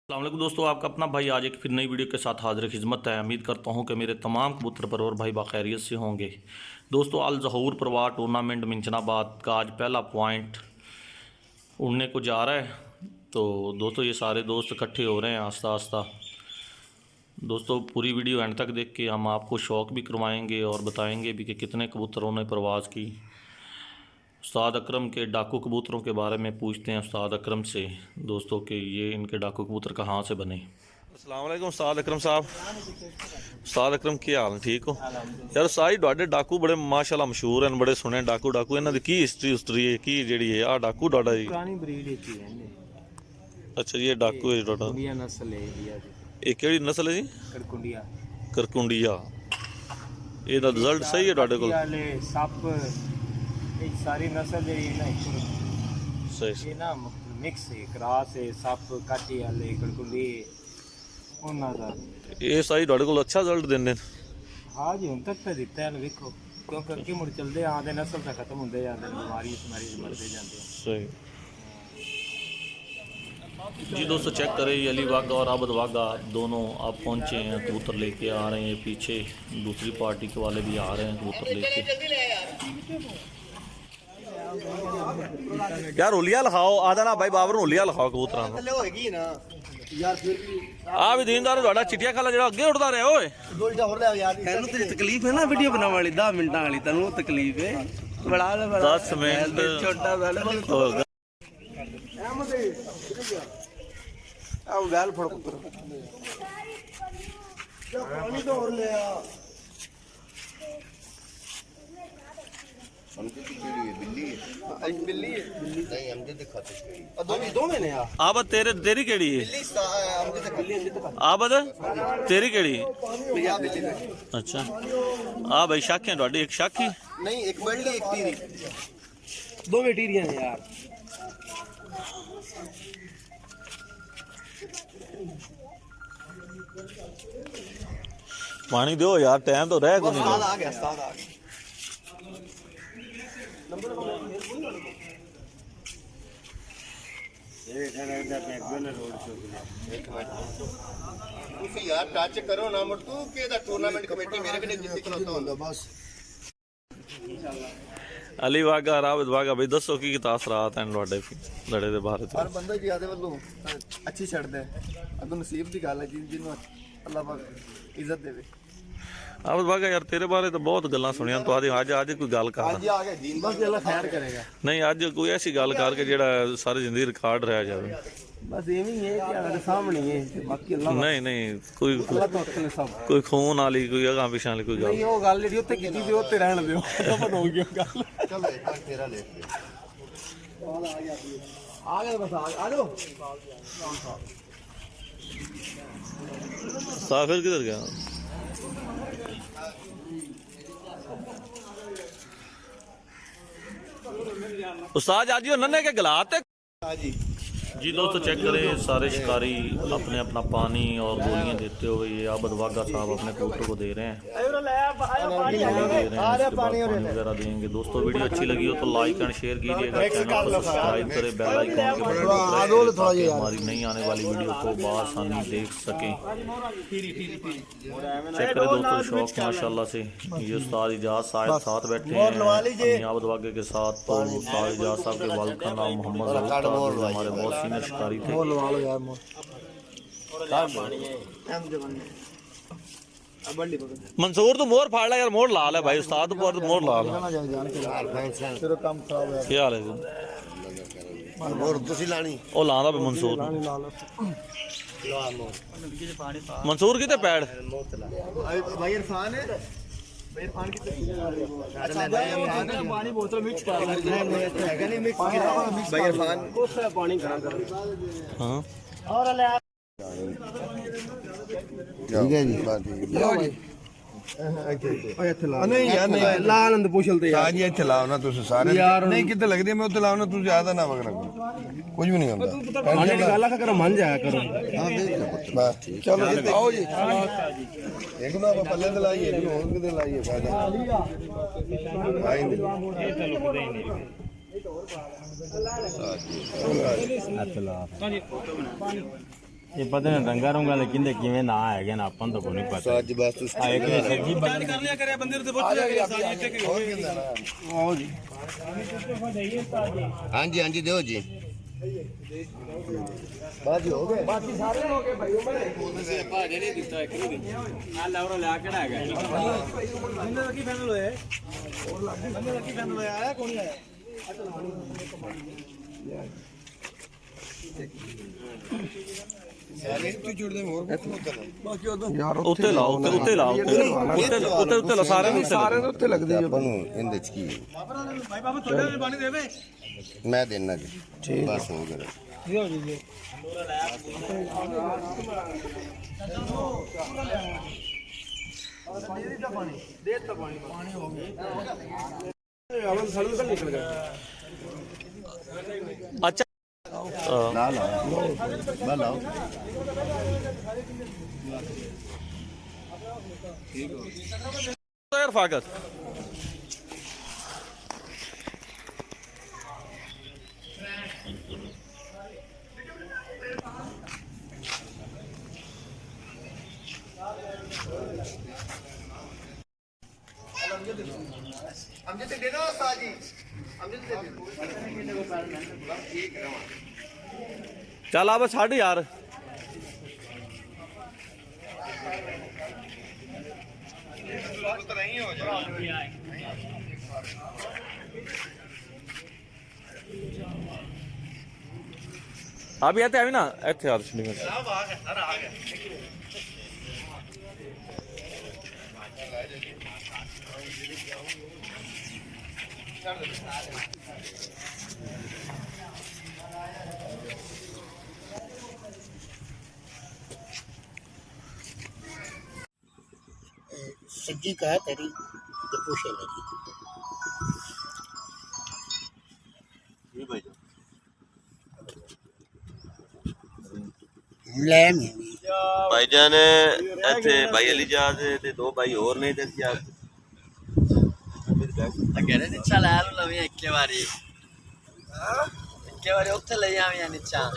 अस्सलाम वालेकुम दोस्तों, आपका अपना भाई आज एक फिर नई वीडियो के साथ हाजिर खिदमत है। उम्मीद करता हूं कि मेरे तमाम कबूतर परवर भाई बाखैरियत से होंगे। दोस्तों, अल ज़हूर परवार टूर्नामेंट मिंचनाबाद का आज पहला पॉइंट उड़ने को जा रहा है। तो दोस्तों, ये सारे दोस्त इकट्ठे हो रहे हैं आस्ता आस्ता। दोस्तों, पूरी वीडियो एंड तक देख के हम आपको शौक़ भी करवाएँगे और बताएँगे भी कि कितने कबूतरों ने परवाज़ की। उस्ताद अकरम के डाकू कबूतरों के बारे में पूछते हैं उस्ताद अकरम से दोस्तों कि ये इनके डाकू कबूतर कहाँ से बने। अस्सलाम वालेकुम उस्ताद अकरम साहब। उस्ताद अकरम क्या हाल ठीक हो यार? साई ਤੁਹਾਡੇ डाकू बड़े माशाल्लाह मशहूर हैं, बड़े सुने डाकू इन्हां दी की हिस्ट्री है की जेड़ी है आ डाकू डाडा जी पुरानी ब्रीड है जी। अच्छा, ये डाकू है डाडा, कुंडिया नस्ल है ये केड़ी नस्ल है जी? करकुंडिया। करकुंडिया। ਇਹਦਾ ਰਿਜ਼ਲਟ ਸਹੀ ਹੈ ਤੁਹਾਡੇ ਕੋਲ? ਸੱਪ एक सारी नस्ल है ना, सही ये ना मिक्स है, क्रॉस है, सप काटी वाले कड़कुंडी ਉਹਨਾਂ ਦਾ। ਇਹ ਸਾਈ ਤੁਹਾਡੇ ਕੋਲ ਅੱਛਾ ਰਿਜ਼ਲਟ ਦਿੰਦੇ ਨੇ? ਹਾਂ ਜੀ, ਹੁਣ ਤੱਕ ਤਾਂ ਦਿੱਤਾ ਹੈ। ਵੇਖੋ ਕਿਉਂਕਿ ਅੱਗੇ ਮੁੜ ਚੱਲਦੇ ਆਂਦੇ ਨਸਲ ਤਾਂ ਖਤਮ ਹੁੰਦੇ ਜਾਂਦੇ ਨੇ, ਬਿਮਾਰੀ ਮਰਦੇ ਜਾਂਦੇ हैं। सही जी दोस्तों, चेक करें ये अली वागा और आबद वागा दोनों आप पहुंचे हैं, कबूतर लेके आ रहे हैं। पीछे दूसरी पार्टी के वाले भी आ रहे हैं कबूतर लेके। यार होलिया लिखाओ आदा ना भाई बाबर होलिया लिखाओ कबूतरां आ भी दीनदार ਤੁਹਾਡਾ ਚਿੱਟੀਆਂ ਖਾਲਾ ਜਿਹੜਾ ਅੱਗੇ ਉੱਡਦਾ ਰਿਹਾ ਓਏ। ਤੈਨੂੰ ਤੇਰੀ ਤਕਲੀਫ ਹੈ ਨਾ ਵੀਡੀਓ ਬਣਾਉਣ ਵਾਲੀ 10 ਮਿੰਟਾਂ ਵਾਲੀ, ਤੈਨੂੰ ਤਕਲੀਫ ਹੈ ਬੜਾ 10 ਮਿੰਟ ਛੋਟਾ ਵਾਲਾ ਹੋਗਾ। ਆ ਵੈਲ ਫੜ ਪੁੱਤਰ ਪਾਣੀ ਤੋਂ ਹੋਰ ਲਿਆ। हमसे की केड़ी है? बिल्ली है? ਬਿੱਲੀ है नहीं, हमसे दिखाते केड़ी ਦੋਵੇਂ ਨੇ ਆ। आबद तेरी केड़ी है? बिल्ली हमसे दिखाते आबद तेरी केड़ी है? बिल्ली का अच्छा आ भाई शाखी है ਤੁਹਾਡੀ? एक शाखी नहीं, एक बल्ली एक तीरी। ਦੋਵੇਂ ਟੀਰੀਆਂ ਨੇ ਯਾਰ। पानी दो यार, टाइम तो रह कोनी। आ गया उस्ताद आ गया। ਤੁਸੀਂ यार टच करो ना मुड़ तू के दा टूर्नामेंट कमेटी मेरे कने जितनी खलोता ਹੁੰਦਾ बस। अली वागा रावत वागा भाई दसो की तासरात हैं ਤੁਹਾਡੇ ਲੜੇ ਦੇ ਬਾਰੇ? ਹਰ ਬੰਦਾ ਜੀ ਆਦੇ ਵੱਲੋਂ ਅੱਛੀ ਛੱਡਦਾ ਹੈ, ਅਗੋਂ ਨਸੀਬ ਦੀ ਗੱਲ ਹੈ ਜਿਹਨੂੰ ਅੱਲਾਹ ਪਾਕ ਇੱਜ਼ਤ ਦੇਵੇ। ਆਬਦ ਵਾਗਾ ਯਾਰ ਤੇਰੇ ਬਾਰੇ ਤਾਂ ਬਹੁਤ ਗੱਲਾਂ ਸੁਣੀਆਂ ਤੂੰ, ਅੱਜ ਕੋਈ ਗੱਲ ਕਰ। ਅੱਜ ਆ ਗਿਆ ਦੀਨ ਬਸ ਅੱਲਾਹ ਖੈਰ ਕਰੇਗਾ। ਨਹੀਂ ਅੱਜ ਕੋਈ ਐਸੀ ਗੱਲ ਕਰਕੇ ਜਿਹੜਾ ਸਾਰੀ ਜ਼ਿੰਦਗੀ ਰਿਕਾਰਡ ਰਹਿ ਜਾਵੇ। ਬਸ ਐਵੇਂ ਹੀ ਹੈ ਕਿ ਸਾਡੇ ਸਾਹਮਣੇ ਹੈ, ਬਾਕੀ ਅੱਲਾਹ ਨਹੀਂ ਕੋਈ ਅੱਲਾਹ ਤੋਂ ਅੱਕਲ ਸਭ। ਕੋਈ ਖੂਨ ਵਾਲੀ ਕੋਈ ਅਗਾਂ ਪਿਛਾਂ ਵਾਲੀ ਕੋਈ ਨਹੀਂ ਗੱਲ ਉਹ ਗੱਲ ਜਿਹੜੀ ਉੱਥੇ ਕੀਤੀ ਸੀ ਉੱਥੇ ਰਹਿਣ ਦਿਓ, ਖਤਮ ਹੋ ਗਈ ਉਹ ਗੱਲ। ਚਲੋ ਇੱਕ ਵਾਰ ਤੇਰਾ ਲੈ ਕੇ ਆ ਗਏ ਬਸ ਆ ਜਾਓ। ਸਾਫਿਰ ਕਿਧਰ ਗਿਆ? उस्ताद आज यो नन्हे के गलाते जी। दोस्तों चेक करें सारे शिकारी अपने अपना पानी और गोलियां देते हुए ये आबद वागा साहब अपने कबूतर को दे रहे हैं, पानी वगैरह देंगे। दोस्तों वीडियो अच्छी लगी हो तो लाइक एंड शेयर कीजिएगा, चैनल को सब्सक्राइब करें, बेल आइकन के बटन को प्रेस करें ताकि हमारी नई आने वाली वीडियो को बआसानी देख सकें। चेक करें दोस्तों, शौक माशाल्लाह से ये उस्ताद इजाज साहब साथ बैठे हैं आबद वागे के साथ। तो उस्ताद इजाज साहब के वालिद का नाम मोहम्मद जहूर था, हमारे बहुत सीनियर शिकारी थे। मंसूर तू मोर फाड़ ला यार, मोर लाल है भाई उस्ताद पर मोर लाल है। तेरा काम खराब है क्या हाल है? मोर ਤੁਸੀਂ ਲਾਣੀ ਉਹ ਲਾਉਂਦਾ ਵੀ ਮਨਸੂਰ ਮਨਸੂਰ ਕਿਤੇ ਪੈੜ भाई इरफान है। भाई इरफान की ਪਾਣੀ ਬੋਤਲ ਵਿੱਚ ਪਾ है नहीं मिक्स भाई इरफान ਕੋਸਾ ਪਾਣੀ ਗਰਮ ਕਰ। ਹਾਂ ਔਰ ਲੈ ठीक है जी बात ठीक है। ਓਏ ਇੱਥੇ ਲਾ ਨਹੀਂ ਯਾਰ ਨਹੀਂ ਲਾ ਆਨੰਦ ਪੁੱਛਲ ਤੇ ਹਾਂ ਜੀ ਇੱਥੇ ਲਾਓ ਨਾ ਤੁਸੀਂ ਸਾਰੇ। ਨਹੀਂ ਕਿਤੇ ਲੱਗਦੀ ਮੈਂ ਉੱਥੇ ਲਾਓ ਨਾ, ਤੁਸੀਂ ਜ਼ਿਆਦਾ ਨਾ ਵਗਣਾ ਕੁਝ ਵੀ ਨਹੀਂ ਹੁੰਦਾ। ਪਾਣੀ ਦੀ ਗੱਲ ਆ ਕਰੋ, ਮੰਨ ਜਾਇਆ ਕਰੋ। हां देख ले पुत्र ਬਸ ਚਲੋ ਜੀ ਆਓ ਜੀ। ਇੱਕ ਨਾ ਪੱਲੇ ਤੇ ਲਾਈਏ ਜੀ, ਹੋਰ ਕਿਤੇ ਲਾਈਏ ਫਾਇਦਾ ਆਈ ਨਹੀਂ। ਇਹ ਤਾਂ ਲੁਕਦਾ ਹੀ ਨਹੀਂ। ਇਹ ਪਤਾ ਨਹੀਂ ਰੰਗਾ ਰੰਗਾ ਦੇ ਕਿੰਦੇ ਕਿਵੇਂ ਨਾ ਹੈਗੇ ਨਾ ਆਪਾਂ ਨੂੰ ਤਾਂ ਕੋਈ ਨਹੀਂ ਪਤਾ ਅੱਜ ਬਸ ਤੁਸੀਂ ਆ ਇੱਕ ਸੱਜੀ ਬਦਲ ਕਰ ਲਿਆ ਕਰਿਆ ਬੰਦੇ ਨੂੰ ਤੇ ਪੁੱਛ ਲਿਆ ਕਰਿਆ ਸਾਜੀ ਇੱਥੇ ਕਿ ਆਓ ਜੀ ਹਾਂਜੀ ਹਾਂਜੀ ਦਿਓ ਜੀ ਬਾਜੀ ਹੋ ਗਏ ਬਾਕੀ ਸਾਰੇ ਹੋ ਗਏ ਭਾਈ ਉਮਰ ਭਾਜੇ ਨਹੀਂ ਦਿੱਤਾ ਇੱਕ ਨਹੀਂ ਦਿੱਤਾ ਆ ਲਵਰਾ ਲਿਆ ਕਿਹੜਾ ਹੈਗਾ ਬੰਦੇ ਦਾ ਕੀ ਫਾਈਨਲ ਹੋਇਆ ਬੰਦੇ ਦਾ ਕੀ ਫਾਈਨਲ ਹੋਇਆ ਆਇਆ ਕੌਣ ਆਇਆ ਉੱਤੇ ਲਾਓ ਉੱਤੇ ਲਾਓ ਉੱਤੇ ਲਾ ਸਾਰਿਆਂ ਨੂੰ ਉੱਤੇ ਲੱਗਦੇ ਆਪਾਂ ਨੂੰ ਇਹਦੇ ਚ ਕੀ ਭਾਈ ਬਾਬਾ ਤੁਹਾਡੇ ਨੂੰ ਪਾਣੀ ਦੇਵੇ ਮੈਂ ਦੇਣਾ ਜੀ ਬਸ ਹੋ ਗਿਆ ਅੱਛਾ ਲਾ ਲਾਓ ਯਾਰ ਫਾਕਤ अमजद दे दो साजी अमजद दे दो ਚੱਲ ਆ ਬਸ ਛੱਡ ਯਾਰ ਆ ਵੀ ਇੱਥੇ ਆਵੀ ਨਾ ਇੱਥੇ ਆ ਤੁਸੀਂ ਸਭ ਆ ਗਿਆ ਸਾਰਾ ਆ ਗਿਆ सज्जी का है तेरी तो पूछे लगी ले में ਭਾਈਜਾਨ ਇੱਥੇ ਭਾਈ ਅਲੀ ਜਾਦ ਤੇ ਦੋ ਭਾਈ ਹੋਰ ਨੇ ਤੇ ਅਸੀਂ ਆ ਕਹਿੰਦੇ ਨਿੱਚਾ ਲੈ ਲਵੇਂ ਇੱਕੇ ਵਾਰੀ ਉੱਥੇ ਲੈ ਆਵੇਂ ਨਿੱਚਾ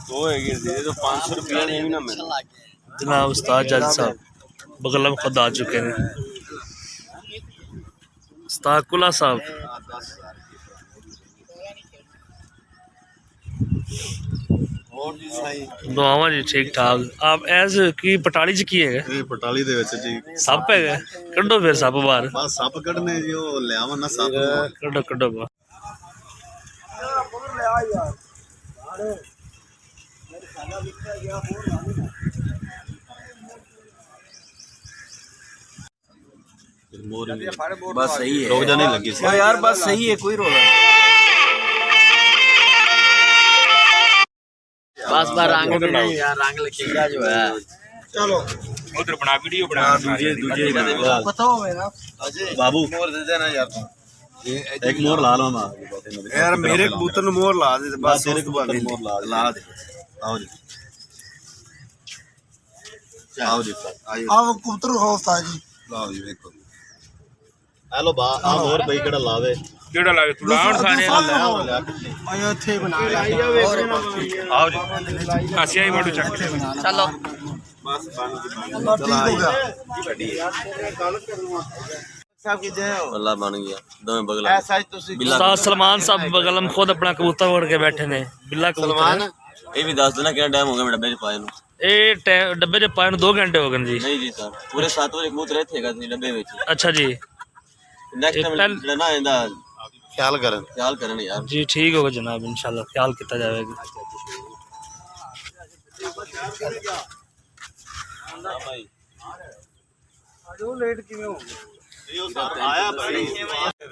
ਦੋ ਹੈਗੇ ਸੀ ਇਹ ਤਾਂ 500 ਰੁਪਏ ਨੇ ਵੀ ਨਾ ਮਿਲ जनाब उस्ताद जज साहब बगल में खुद आ चुके हैं उस्ताद कुला साहब दुआवा जी ठीक ठाक आप एज की पटाली च की है ਇਹ ਪਟਾਲੀ ਦੇ ਵਿੱਚ ਜੀ सप है कड्डो फिर सप बाहर ਬਸ ਸੱਪ ਕੱਢਨੇ ਜੀ ਉਹ ਲਿਆਵਾਂ ਨਾ ਸੱਪ कड्डो कड्डो बाहर ਬਸ ਸਹੀ ਹੈ ਰੁਕ ਜਾਣੇ ਲੱਗੀ ਸੀ यार बस सही है कोई रोला बस बार रंग भी नहीं यार रंग लगेगा जो है ਉਧਰ ਬਣਾ ਵੀਡੀਓ ਬਣਾ ਦੂਜੇ पता हो मेरा ਬਾਬੂ मोर दे देना यार तू ਇੱਕ ਮੋਹਰ ਲਾ ਲਵਾਂ यार मेरे कबूतर ਨੂੰ मोर ला दे ਬਸ ਤੇਰੇ ਕਬੂਤਰ ਨੂੰ ਮੋਹਰ ਲਾ ਦੇ ਆਓ ਜੀ ਆਓ ਜੀ अब कबूतर हो उस्ताद जी ਲਾਓ ਜੀ ਵੇਖੋ ਆ ਲੋ ਬਾ ਆ ਹੋਰ ਬਈ ਕਿਹੜਾ ਲਾਵੇ ਕਿਹੜਾ ਲੱਗੇ ਤੂੰ ਲਾਉਣ ਸਾਰੇ आयो थे बना ਆਓ ਜੀ ਆਸਿਆਈ ਵਾੜੂ ਚੱਕ चलो ਬਸ ਬਣ ठीक हो गया साहब की जय हो ਅੱਲਾ ਬਣ ਗਿਆ ਦੋਵੇਂ ਬਗਲਾ ऐसा ही तुसी उस्ताद सलमान साहब बगल में खुद अपना कबूतर उड़ के बैठे ने बिल्ला कबूतर है। ਇਹ ਵੀ ਦੱਸ ਦੇਣਾ ਕਿਹੜਾ ਟਾਈਮ ਹੋ ਗਿਆ ਮੇਰੇ ਡੱਬੇ 'ਚ ਪਾਏ ਨੂੰ ये डब्बे च पाए 2 घंटे हो गए जी ਨਹੀਂ ਜੀ ਸਰ ਪੂਰੇ 7 ਵਜੇ ਕਬੂਤਰ ਇੱਥੇ ਹੈਗਾ ਸੀ ਡੱਬੇ ਵਿੱਚ अच्छा जी ਨੈਕਸਟ ਟਾਈਮ ਜਿਹੜਾ ਨਾ ਇਹਦਾ ਖਿਆਲ ਕਰਨ ਖਿਆਲ ਕਰਨ ਯਾਰ जी ठीक होगा जनाब इंशाल्लाह ख्याल किया जाएगा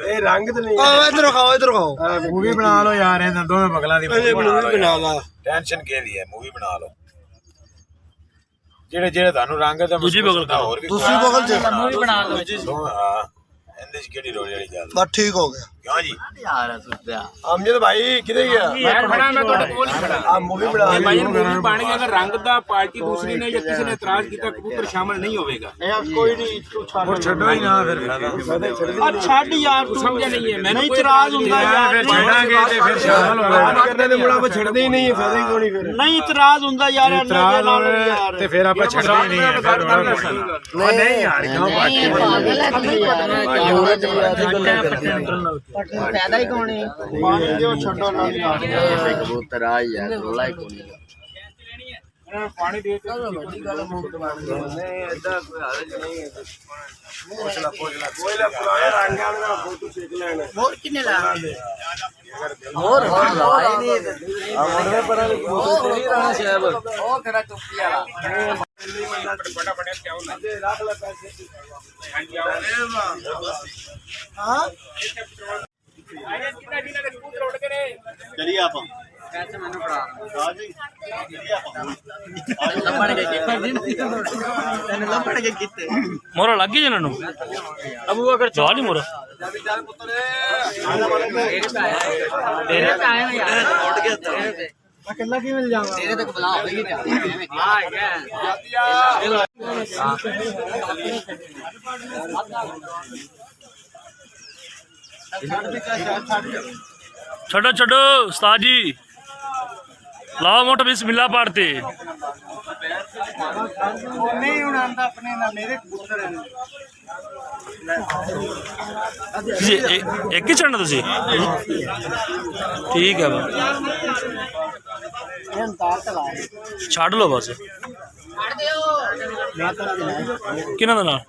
ए रंग तो नहीं इधर खाओ मूवी बना लो यार ਇਹਨਾਂ ਦੋਵੇਂ ਬਗਲਾਂ ਦੀ मूवी बना ला ਟੈਨਸ਼ਨ ਕੇ ਲਈ ਹੈ ਮੂਵੀ ਬਣਾ ਲਓ ਜਿਹੜੇ ਤੁਹਾਨੂੰ ਰੰਗ ਤੇ दूजी बगल का ਹੋਰ ਵੀ दूसरी बगल से मूवी बना लो ਹਾਂ ਇਹਦੇ ਚ ਕਿਹੜੀ ਰੋਲ ਵਾਲੀ ਗੱਲ बस ठीक हो गया क्यों जी यार सुद्या अमजद भाई किधर गया मैं खड़ा मैं ਤੁਹਾਡੇ ਕੋਲ ਹੀ ਖੜਾ आप मूवी बना ਇਹ ਭਾਈ ਮੂਵੀ ਬਣ ਗਈ ਅਗਰ ਰੰਗ ਦਾ ਪਾਰਟੀ ਦੂਸਰੀ ਨੇ ਜਾਂ ਕਿਸੇ ਨੇ ਇਤਰਾਜ਼ ਕੀਤਾ ਕਬੂਤਰ ਸ਼ਾਮਲ ਨਹੀਂ ਹੋਵੇਗਾ कोई नहीं तू छड्डो ही ना फिर ਆ ਛੱਡ ਯਾਰ ਤੂੰ ਸਮਝਿਆ ਨਹੀਂ ਹੈ ਮੈਨੂੰ ਇਤਰਾਜ਼ ਹੁੰਦਾ ਯਾਰ फिर छड़ांगे ते फिर शामिल होगा करने दे मुड़ा छड़दे ही नहीं है फायदा ही कोई फिर ਨਹੀਂ ਇਤਰਾਜ਼ ਹੁੰਦਾ ਯਾਰ इतराज होवे ते फिर आपा छड़दे ही नहीं है फिर नहीं यार क्यों फायदा ही कौन है पानी जो छड्डो ना कबूतर आ यार रोला ही कौन ਪਾਣੀ ਦੇ ਕੇ नहीं ऐसा कोई हालत नहीं है पोछला कोई ला पुराने रंग वाला फोटो खींच लेना मोर कितने ला मोर लाए नहीं हमने पर तेरी राणा साहब ओ खड़ा टोपी वाला ਬੜਾ ਬਣਿਆ ਕਿਆ ਹੁੰਦਾ लाख लाख पैसे चलिए आप कैसे मैंने पढ़ा आ जी लपड़ के मैंने लपड़ के किते ਮੋਰਾ ਲੱਗ ਗਈ ਇਹਨਾਂ ਨੂੰ ਅਬੂ ਅਗਰ ਚਾਹ ਨਹੀਂ ਮੋਰਾ तेरे पे आया ना यार उठ गया था अकेला क्यों मिल जाऊंगा तेरे तक बुला होगी क्या हां क्या ਛੱਡੋ ਛੱਡੋ ਉਸਤਾਦ ਜੀ ਲਾਓ ਮੋਟਾ ਬਿਸਮਿਲ੍ਲਾ ਪੜਤੇ नहीं उड़ाता अपने ना मेरे कबूतर हैं ਜੀ ਇੱਕ ਹੀ ਛੱਡਣਾ ਤੁਸੀਂ ਠੀਕ ਹੈ ਬਸ ਛੱਡ ਲਓ ਬਸ ਕਿਹਨਾਂ ਦਾ ਨਾਲ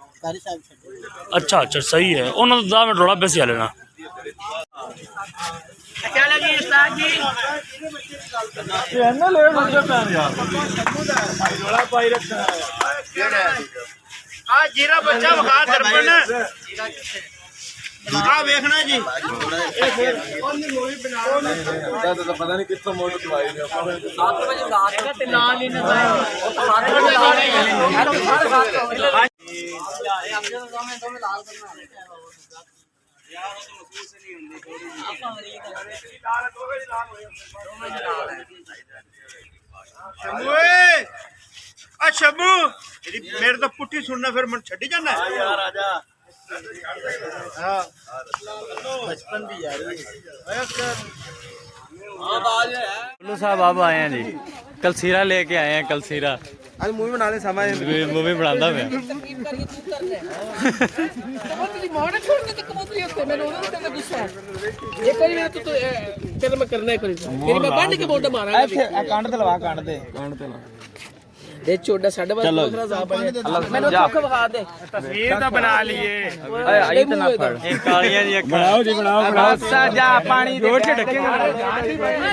ਅੱਛਾ ਅੱਛਾ ਸਹੀ ਹੈ ਉਹਨਾਂ ਦਾ 10 ਮਿੰਟ ਰੋਲਾ ਪੈਸੇ ਆ ਲੈਣਾ क्या लगी उस्ताद जी ਇਹਨੇ ਲੈ ਮੁੰਡੇ ਪੈਣ ਯਾਰ ਰੋਲਾ ਪਾਈ ਰੱਖਿਆ ਆ ਜੀਰਾ ਬੱਚਾ ਵਖਾ ਦਰਪਣ ਆ ਵੇਖਣਾ ਜੀ ਤਾਂ ਪਤਾ ਨਹੀਂ ਕਿੱਥੋਂ ਮੋਟਰ ਦਵਾਈ ਨੇ ਆਪਾਂ 7 बजे रात का ते लाल ही ना और 7 बजे लाल है ਓਏ ਆ ਸ਼ਬੂ ਮੇਰੇ ਤੋਂ ਪੁੱਠੀ ਸੁਣਨਾ ਫਿਰ ਮੈਂ ਛੱਡੀ ਜਾਣਾ यार आजा गुल्लू साहब अब आए हैं जी कलसीरा लेके आए हैं कलसीरा ਅੱਜ ਮੂਵੀ ਬਣਾ ਲੈ ਸਮਾਂ मूवी बनाता मैं ਕੰਡ ਤੇ ਲਵਾ ਕੰਡ ਤੇ ਮੈਨੂੰ ਦੁੱਖ ਵਿਖਾ ਦੇ ਤਸਵੀਰ ਤਾਂ ਬਣਾ ਲਈਏ ਆਈ ਤਾਂ ਨਾ ਫੜ ਇਹ ਕਾਲੀਆਂ ਜੀ ਬਣਾਓ ਜੀ ਬਣਾਓ ਜਾ ਪਾਣੀ ਦੇ ਰੋਟੀ ਢੱਕੇਗਾ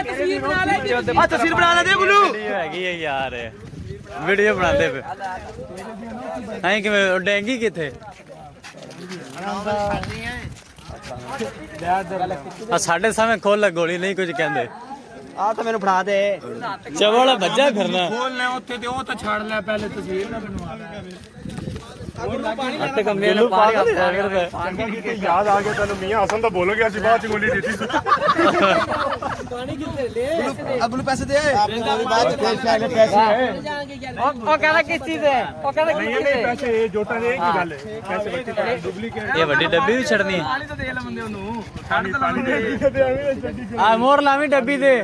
ਤਸਵੀਰ ਬਣਾ ਲੈ ਆ ਤਸਵੀਰ ਬਣਾ ਲੈ ਦੇ ਗੁੱਲੂ ਹੈਗੀ ਹੈ ਯਾਰ ਵੀਡੀਓ ਬਣਾਉਂਦੇ ਪਏ ਐਂ ਕਿਵੇਂ ਡੈਂਗੀ ਕਿੱਥੇ ਆ ਸਾਡੇ ਸਾਹਮਣੇ ਖੋਲ ਗੋਲੀ ਨਹੀਂ ਕੁਝ ਕਹਿੰਦੇ ਆ ਤਾਂ ਮੈਨੂੰ ਫੜਾ ਦੇ ਚਵਲ ਵੱਜਾ ਫਿਰਨਾ ਬੋਲ ਲੈ ਉੱਥੇ ਤੇ ਉਹ ਤਾਂ ਛੱਡ ਲੈ ਪਹਿਲੇ ਤਸਵੀਰ ਨਾ ਬਣਵਾ ਅੱਤੇ ਕੰਮੇ ਨੂੰ ਪਾ ਕੇ ਯਾਦ ਆ ਗਿਆ ਤੈਨੂੰ ਮੀਆਂ ਹਸਨ ਤਾਂ ਬੋਲ ਗਿਆ ਸੀ ਬਾਅਦ ਚ ਗੋਲੀ ਦਿੱਤੀ ਅਬੂ ਨੂੰ ਪੈਸੇ ਦੇ ਬਾਅਦ ਚ ਉਹ ਕਹਿੰਦਾ ਕਿਸ ਚੀਜ਼ ਹੈ ਉਹ ਕਹਿੰਦਾ ਨਹੀਂ ਨਹੀਂ ਪੈਸੇ ਜੋਟਾਂ ਦੇ ਕੀ ਗੱਲ ਹੈ ਪੈਸੇ ਬੱਤੀ ਡੁਪਲੀਕੇਟ ਇਹ ਵੱਡੀ ਡੱਬੀ ਵੀ ਛੱਡਣੀ ਪਾਣੀ ਤਾਂ ਦੇ ਲੈ ਬੰਦੇ ਉਹਨੂੰ ਪਾਣੀ ਦੇ ਆ ਮੋਰ ਲਾਵੀਂ ਡੱਬੀ ਦੇ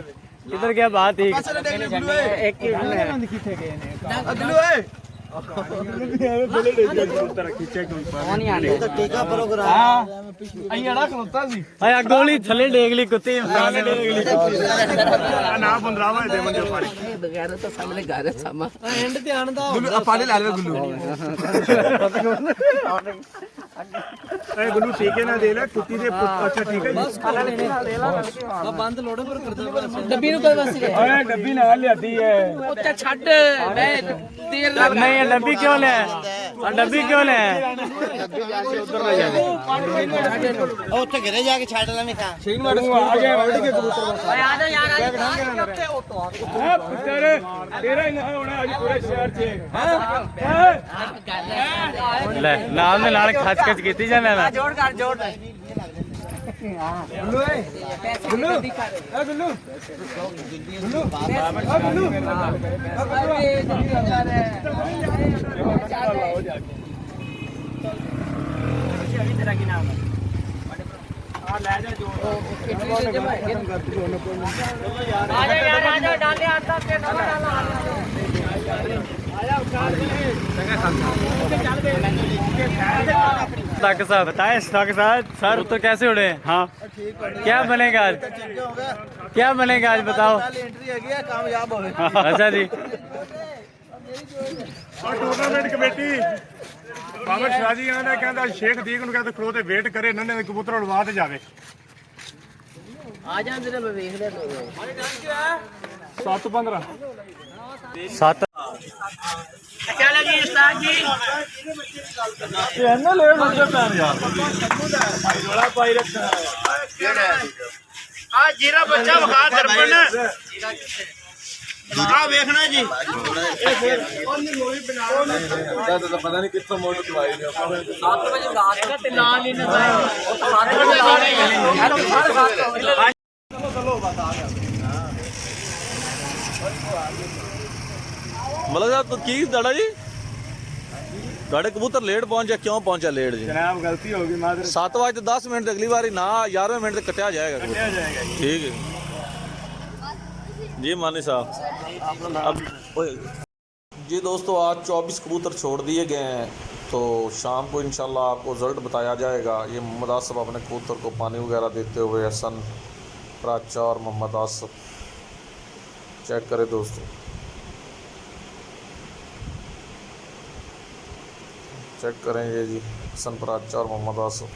ਕਿੱਧਰ ਗਿਆ ਬਾਤ ਠੀਕ ਇੱਕ ਹੀ ਕਿੱਥੇ ਗਏ ਨੇ ਅਗਲੂ ਓਏ ਆਇਆ ਗੋਲੀ ਥੱਲੇ ਡੇਗ ਲਈ ਕੁੱਤੀ ਨਾ ਬੰਦਰਾਵਾ ਦੇ ਮੰਦੇ ਪਾਣੀ बगैर तो सामने घर है सामा ਗੁੱਲੂ ਪਾਣੀ ਲੈ ਲੈ ਗੁੱਲੂ ਐ ਗੁੱਲੂ ਟੀਕੇ ਨਾ ਦੇ ਲੈ ਕੁੱਤੀ ਦੇ ਅੱਛਾ ਠੀਕ ਹੈ डब्बी नु कोई बस ਓਏ ਡੱਬੀ ਨਾਲ ਲਿਆਦੀ ਹੈ ਉੱਤੇ ਛੱਡ ਮੈਂ ਦੇਰ ਲੱਗ ਨਹੀਂ ਇਹ ਡੱਬੀ ਕਿਉਂ ਲੈ ਆ ਡੱਬੀ ਕਿਉਂ ਲੈ ਉੱਥੇ ਘਰੇ ਜਾ ਕੇ ਛੱਡ ਲੈਵੇਂ ਖਾ ਆ ਗਿਆ ਵੱਢ ਕੇ ਕਬੂਤਰ ਆ ਜਾ ਯਾਰ ਆ ਜਾ ਉੱਥੇ ਉੱਤੋਂ ਹੈ ਪੁੱਤਰ ਤੇਰਾ ਹੀ ਨਾ ਹੋਣਾ ਅੱਜ ਪੂਰੇ ਸ਼ਹਿਰ 'ਚ ਲੈ ਨਾਲ ਦੇ ਨਾਲ ਖੱਚ ਖੱਚ ਕੀਤੀ ਜਾਂਦਾ ਨਾ जोड़ कर जोड़ स्टॉक साहब बताए, स्टॉक साहब सर तो कैसे उड़े? हाँ क्या बनेगा आज? क्या बनेगा आज बताओ? अच्छा जी। ਟੂਰਨਾਮੈਂਟ ਕਮੇਟੀ ਬਾਬਾ ਸ਼ਾਜੀ ਇਹਨਾਂ ਕਹਿੰਦਾ ਸ਼ੇਖ ਦੀਕ ਨੂੰ ਕਹਿੰਦਾ ਖਲੋ ਤੇ ਵੇਟ ਕਰੇ ਇਹਨਾਂ ਨੇ ਕਬੂਤਰ ਉਡਵਾ ਤੇ ਜਾਵੇ। ਆ ਜਾਂਦੇ ਨੇ ਮੈਂ ਵੇਖ ਲਿਆ 7-15 7 ਚਲੋ ਜੀ ਉਸਤਾਦ ਜੀ ਇਹਨੇ ਲੇਟ ਹੋ ਗਿਆ ਪੈਣ ਯਾਰ ਰੋਲਾ ਪਾਈ ਰੱਖਾ ਆ ਜੀਰਾ ਬੱਚਾ ਵਿਖਾ ਦਰਪਣ ਆ ਵੇਖਣਾ ਜੀ ਤਾਂ ਪਤਾ ਨਹੀਂ ਕਿੱਥੋਂ ਮੋਟਰ ਚਵਾਈ ਨੇ ਆਪਾਂ 7 ਵਜੇ ਰਾਤ ਦਾ ਤੇ ਨਾਲ ਹੀ ਨਾ 7 ਵਜੇ ਆ ਮਤਲਬ ਸਾਹਿਬ तो की दाड़ा जी ਤੁਹਾਡੇ ਕਬੂਤਰ ਲੇਟ ਪਹੁੰਚਿਆ, ਕਿਉਂ ਪਹੁੰਚਿਆ ਲੇਟ ਜੀ? ਜਨਾਬ ਗਲਤੀ ਹੋ ਗਈ ਮਾਦਰ 7 ਵਜੇ ਤੇ 10 ਮਿੰਟ ਅਗਲੀ ਵਾਰੀ ਨਾ 11वें मिनट तक कटिया जाएगा कबूतर। ਜਾਏਗਾ ਜੀ। ठीक है जी मानी साहब। अब जी दोस्तों आज 24 कबूतर छोड़ दिए गए हैं, तो शाम को इंशाल्लाह आपको रिज़ल्ट बताया जाएगा। ये मोहम्मद आसफ अपने कबूतर को पानी वगैरह देते हुए हसन प्राचा और मोहम्मद आसफ चेक करें दोस्तों, चेक करें ये जी हसन प्राचा और मोहम्मद आसफ।